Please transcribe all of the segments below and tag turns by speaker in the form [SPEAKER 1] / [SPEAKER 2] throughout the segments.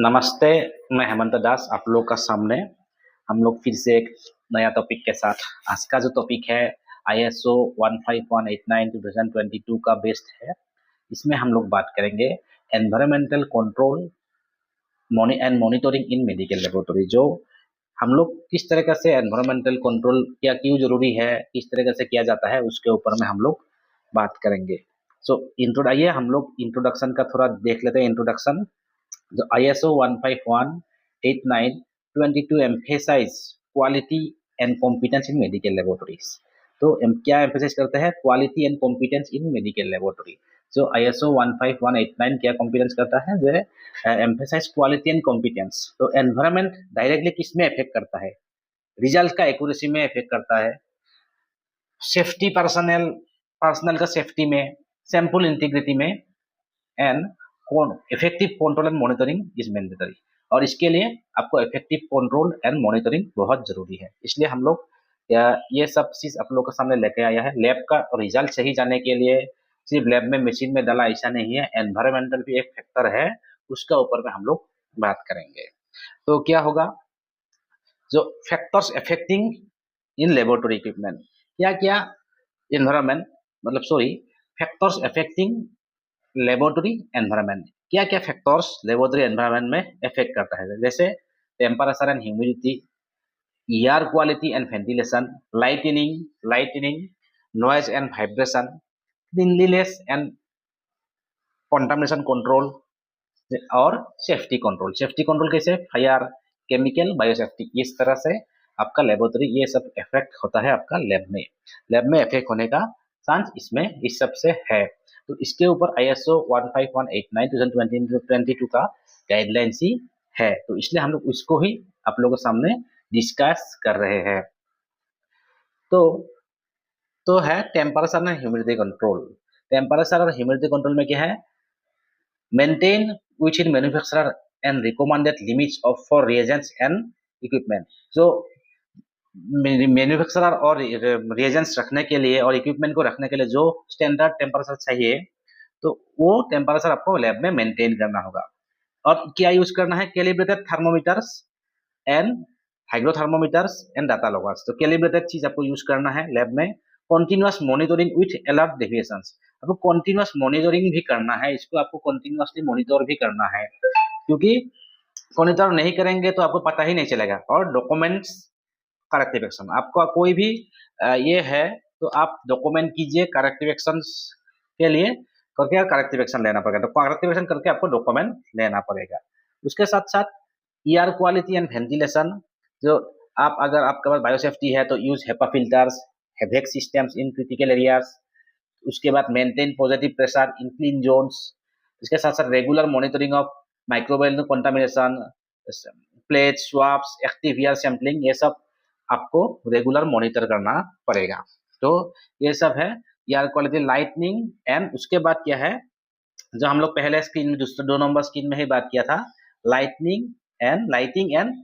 [SPEAKER 1] नमस्ते, मैं हेमंत दास आप लोग का सामने हम लोग फिर से एक नया टॉपिक के साथ। आज का जो टॉपिक है ISO 15189 2022 का बेस्ड है। इसमें हम लोग बात करेंगे environmental control and monitoring in medical laboratory. जो हम लोग किस तरीके से एनवायरमेंटल कंट्रोल क्या क्यों जरूरी है, किस तरीके से किया जाता है, उसके ऊपर में हम लोग बात करेंगे। आइए हम लोग इंट्रोडक्शन का थोड़ा देख लेते हैं। Introduction The ISO 15189-22 emphasize quality and competence in medical laboratories। तो क्या एम्फेसाइज करते हैं? Quality and competence in medical laboratory. जो ISO 15189 क्या कॉम्पिटेंस करता है? जो एम्फेसाइज क्वालिटी एंड कॉम्पिटेंस। तो एनवायरमेंट डायरेक्टली किस में इफेक्ट करता है? रिजल्ट का एक्यूरेसी में इफेक्ट करता है, सेफ्टी पर्सनल का सेफ्टी में, सैंपल इंटीग्रिटी में, and effective control and monitoring is mandatory. और इसके लिए आपको इफेक्टिव कंट्रोल एंड मॉनिटरिंग बहुत जरूरी है। इसलिए हम लोग ये सब चीज आप लोगों के सामने लेके आया है। लैब का रिजल्ट सही जाने के लिए सिर्फ लैब में मशीन में डाला ऐसा नहीं है, एनवायरमेंटल भी एक फैक्टर है, उसका ऊपर में हम लोग बात करेंगे। तो क्या होगा, जो factors affecting in laboratory equipment, क्या क्या environment factors affecting laboratory environment, क्या क्या फैक्टर्स लेबोरेटरी एनवायरनमेंट में इफेक्ट करता है? जैसे temperature and humidity, air quality and ventilation, lightning, noise and vibration, cleanliness and contamination control, और सेफ्टी कंट्रोल। सेफ्टी कंट्रोल कैसे? Fire, chemical, biosafety. इस तरह से आपका लेबोरेटरी ये सब इफेक्ट होता है आपका लैब में इफेक्ट होने का चांस इसमें इस सब से है। तो इसके ऊपर ISO 15189 2022 का गाइडलाइंस ही है। तो इसलिए हम लोग उसको ही आप लोगों के सामने डिस्कस कर रहे हैं। तो है temperature and humidity control. Temperature और ह्यूमिडिटी कंट्रोल में क्या है? Maintain within manufacturer and recommended limits of for reagents and equipment। जो मैन्युफैक्चरर और रिएजेंट्स रखने के लिए और इक्विपमेंट को रखने के लिए जो स्टैंडर्ड टेम्परेचर चाहिए, तो वो टेम्परेचर आपको लैब में मेंटेन करना होगा। और क्या यूज करना है? Calibrated thermometers and hygrothermometers and data loggers. तो कैलिब्रेटेड चीज आपको यूज करना है लैब में। Continuous monitoring with alert deviations, आपको कॉन्टिन्यूअस मॉनिटरिंग भी करना है, इसको आपको कॉन्टिन्यूअसली मॉनिटर भी करना है, क्योंकि मॉनिटर नहीं करेंगे तो आपको पता ही नहीं चलेगा। और डॉक्यूमेंट्स करेक्टिव एक्शन, आपका कोई भी ये है तो आप डॉक्यूमेंट कीजिए करेक्टिव एक्शन के लिए, करके करेक्टिव एक्शन लेना पड़ेगा। तो करेक्टिव एक्शन करके आपको डॉक्यूमेंट लेना पड़ेगा। उसके साथ साथ एयर क्वालिटी एंड वेंटिलेशन, जो अगर आपके पास बायोसेफ्टी है तो use HEPA filters, HVAC systems in critical areas. उसके बाद maintain positive pressure in clean zones. इसके साथ साथ regular monitoring of microbial contamination, plate swabs, active air sampling, ये सब आपको रेगुलर मॉनिटर करना पड़ेगा। तो ये सब है एयर क्वालिटी, लाइटनिंग एंड उसके बाद क्या है, जो हम लोग पहले स्क्रीन में दूसरे 2 नंबर स्क्रीन में ही बात किया था, लाइटिंग एंड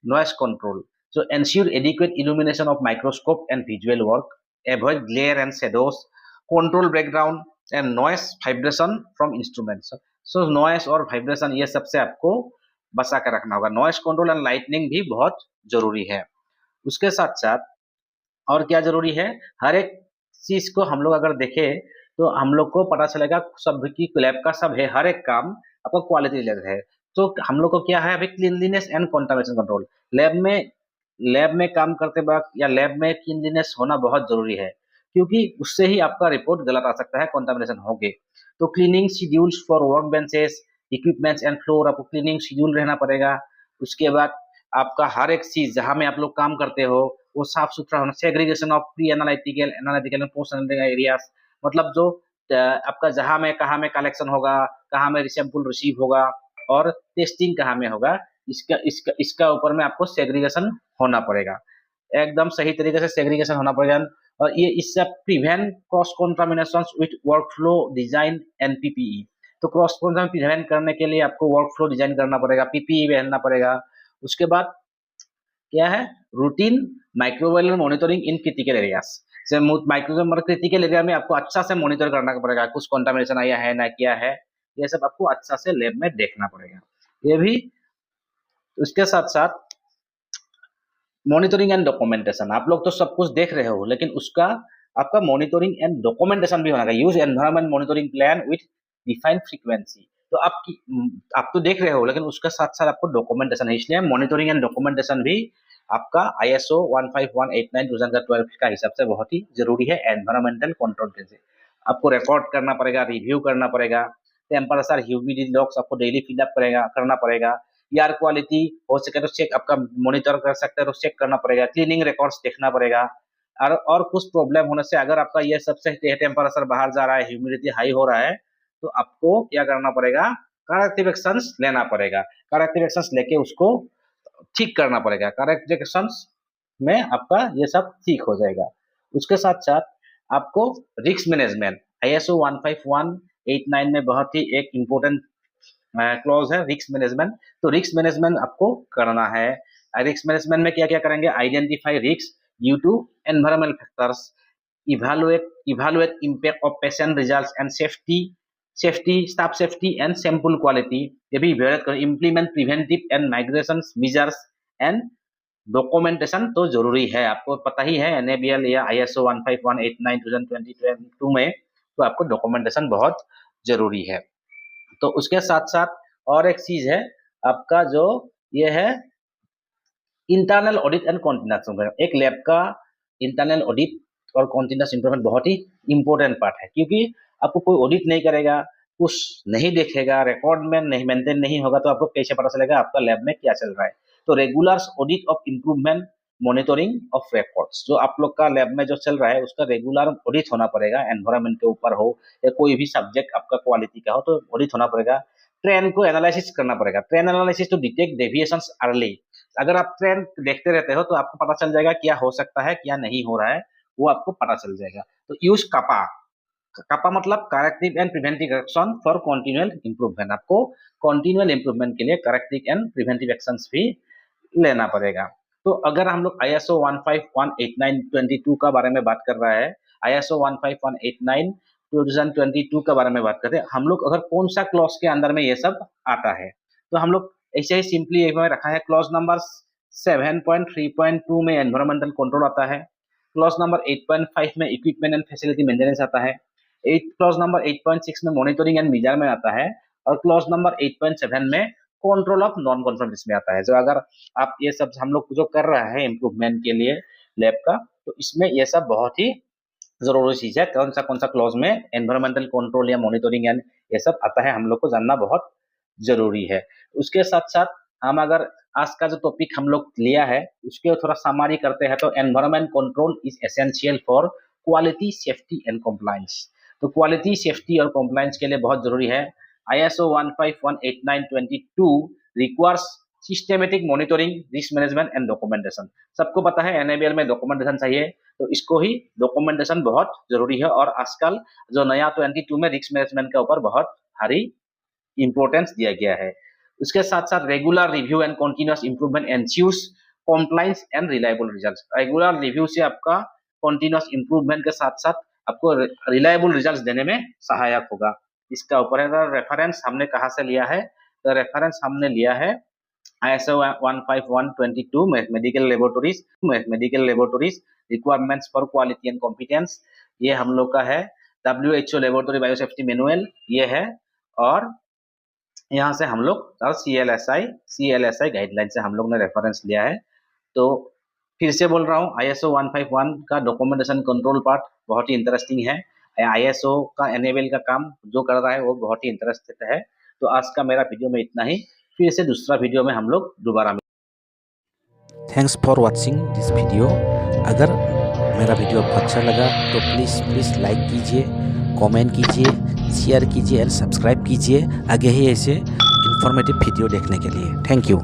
[SPEAKER 1] नॉइस कंट्रोल। जो ensure adequate illumination of microscope and visual work, avoid glare and shadows, control background and noise vibration from instruments. So noise और वाइब्रेशन ये सबसे आपको बचा कर रखना होगा। नॉइस कंट्रोल एंड लाइटनिंग भी बहुत जरूरी है। उसके साथ साथ और क्या जरूरी है, हर एक चीज को हम लोग अगर देखें तो हम लोग को पता चलेगा सब की लैब का सब है, हर एक काम आपका क्वालिटी रिलेटेड है। तो हम लोग को क्या है अभी, cleanliness and contamination control. Lab में काम करते वक्त या लैब में क्लीनलीनेस होना बहुत जरूरी है, क्योंकि उससे ही आपका रिपोर्ट गलत आ सकता है कंटामिनेशन हो गए। तो cleaning schedules for work benches, equipments and floor, आपको क्लीनिंग शेड्यूल रहना पड़ेगा। उसके बाद आपका हर एक चीज जहां में आप लोग काम करते हो वो साफ सुथरा होना। Segregation of pre analytical and post analytical areas, मतलब जो आपका जहां में कहाँ में कलेक्शन होगा, कहाँ में सैंपल रिसीव होगा और टेस्टिंग कहाँ में होगा, इसका ऊपर में आपको सेग्रीगेशन होना पड़ेगा। एकदम सही तरीके से सेग्रीगेशन होना पड़ेगा। और ये इससे prevent cross contamination with workflow design and PPE. तो क्रॉस कॉन्टामिनेशन प्रिवेंट करने के लिए आपको वर्कफ्लो डिजाइन करना पड़ेगा, पीपीई पहनना पड़ेगा। उसके बाद क्या है, रूटीन माइक्रोबायल मॉनिटरिंग इन critical areas. Microbial critical area में आपको अच्छा से मॉनिटर करना पड़ेगा, कुछ कंटामिनेशन आया है ना क्या है, ये सब आपको अच्छा से लैब में देखना पड़ेगा। ये भी उसके साथ साथ मॉनिटरिंग एंड डॉक्यूमेंटेशन, आप लोग तो सब कुछ देख रहे हो, लेकिन उसका आपका मॉनिटरिंग एंड डॉक्यूमेंटेशन भी होना चाहिए। Use environment monitoring plan with defined frequency. तो आप तो देख रहे हो, लेकिन उसका साथ साथ आपको डॉक्यूमेंटेशन है, इसलिए मॉनिटरिंग एंड डॉक्यूमेंटेशन भी आपका ISO 15189 2012 का हिसाब से बहुत ही जरूरी है। एनवायरमेंटल कंट्रोल के लिए आपको रिकॉर्ड करना पड़ेगा, रिव्यू करना पड़ेगा, टेम्परेचर ह्यूमिडिटी लॉग्स आपको डेली फिलअप करना पड़ेगा, एयर क्वालिटी हो सके तो चेक आपका मॉनिटर कर सकते हैं तो चेक करना पड़ेगा, क्लीनिंग रिकॉर्ड्स देखना पड़ेगा। और कुछ प्रॉब्लम होने से अगर आपका ये सबसे टेम्परेचर बाहर जा रहा है, ह्यूमिडिटी हाई हो रहा है, तो आपको क्या करना पड़ेगा, करेक्टिव एक्शंस लेना पड़ेगा। करेक्टिव एक्शंस लेके उसको ठीक करना पड़ेगा। करेक्टिव एक्शंस में आपका ये सब ठीक हो जाएगा। उसके साथ साथ आपको रिस्क मैनेजमेंट, ISO 15189 में बहुत ही एक इम्पोर्टेंट क्लॉज है रिस्क मैनेजमेंट। तो रिस्क मैनेजमेंट आपको करना है। रिस्क मैनेजमेंट में क्या क्या करेंगे, identify risk due to environmental factors, evaluate impact of patient results and safety staff safety and sample quality, ये भी इवैल्यूएट करें। Implement preventive and migration measures and documentation तो जरूरी है। आपको पता ही है NABL या ISO 15189 2022 में तो आपको डॉक्यूमेंटेशन बहुत जरूरी है। तो उसके साथ साथ और एक चीज है आपका जो ये है internal audit and continuous improvement. एक लैब का इंटरनल ऑडिट और कॉन्टिन्यूस इम्प्रूवमेंट बहुत ही इंपॉर्टेंट पार्ट है, क्योंकि आपको कोई ऑडिट नहीं करेगा, कुछ नहीं देखेगा, रिकॉर्ड में नहीं मेंटेन नहीं होगा, तो आपको कैसे पता चलेगा आपका लैब में क्या चल रहा है। तो regular audit of improvement, monitoring of records, जो आप लोग का लैब में जो चल रहा है उसका रेगुलर ऑडिट होना पड़ेगा। एनवायरमेंट के ऊपर हो या कोई भी सब्जेक्ट आपका क्वालिटी का हो तो ऑडिट होना पड़ेगा। ट्रेंड को एनालिसिस करना पड़ेगा। Trend analysis to detect deviations early. अगर आप ट्रेंड देखते रहते हो तो आपको पता चल जाएगा क्या हो सकता है क्या नहीं हो रहा है, वो आपको पता चल जाएगा। तो यूज कापा मतलब corrective and preventive action for continual improvement. आपको कंटिन्यूअल इंप्रूवमेंट के लिए करेक्टिव एंड प्रिवेंटिव एक्शंस भी लेना पड़ेगा। तो अगर हम लोग ISO 15189-22 का बारे में बात कर रहा है, ISO 15189 2022 के बारे में बात करते हैं, हम लोग अगर कौन सा क्लॉज के अंदर में ये सब आता है, तो हम लोग ऐसे ही सिंपली एक में रखा है। क्लॉज नंबर 7.3.2 में एनवायरमेंटल कंट्रोल आता है। क्लॉज नंबर 8.5 में इक्विपमेंट एंड फैसिलिटी मेंटेनेंस आता है। क्लॉज नंबर 8.6 में मॉनिटरिंग एंड मेजरमेंट आता है। और क्लॉज नंबर 8.7 में कंट्रोल ऑफ नॉन कॉन्फॉर्मिटीज में आता है। जो अगर आप ये सब हम लोग जो कर रहा है इम्प्रूवमेंट के लिए लैब का, तो इसमें ये सब बहुत ही जरूरी चीज है। कौन सा क्लॉज में एनवायरमेंटल कंट्रोल या मॉनिटरिंग एंड ये सब आता है, हम लोग को जानना बहुत जरूरी है। उसके साथ साथ हम अगर आज का जो टॉपिक हम लोग लिया है उसके थोड़ा समरी करते हैं, तो environment control is essential for quality, safety and compliance. तो क्वालिटी, सेफ्टी और कंप्लायंस के लिए बहुत जरूरी है। ISO 15189-22 requires systematic monitoring, risk management and documentation। सबको पता है NABL में डॉक्यूमेंटेशन चाहिए, तो इसको ही डॉक्यूमेंटेशन बहुत जरूरी है। और आजकल जो नया 22 में रिस्क मैनेजमेंट के ऊपर बहुत भारी इंपॉर्टेंस दिया गया है। उसके साथ साथ regular review and continuous improvement ensures compliance and reliable results. Regular review से आपका कंटिन्यूअस इंप्रूवमेंट के साथ साथ आपको रिलायबल रिजल्ट्स देने में सहायक होगा। इसका ऊपर रेफरेंस हमने कहाँ से लिया है, तो रेफरेंस हमने लिया है ISO 15122 medical laboratories requirements for quality and competence. ये हम लोग का है। WHO लेबोरेटरी बायोसेफ्टी मैनुअल ये है। और यहाँ से हम लोग और CLSI गाइडलाइन से हम लोग ने रेफरेंस लिया है। तो फिर से बोल रहा हूँ, ISO 151 का डॉक्यूमेंटेशन कंट्रोल पार्ट बहुत ही इंटरेस्टिंग है। ISO का NABL का काम जो कर रहा है वो बहुत ही इंटरेस्टेड है। तो आज का मेरा वीडियो में इतना ही, फिर से दूसरा वीडियो में हम लोग दोबारा मिलेंगे।
[SPEAKER 2] Thanks for watching this video. अगर मेरा वीडियो आपको अच्छा लगा तो प्लीज़ लाइक कीजिए, कमेंट कीजिए, शेयर कीजिए और सब्सक्राइब कीजिए आगे ही ऐसे इंफॉर्मेटिव वीडियो देखने के लिए। Thank you.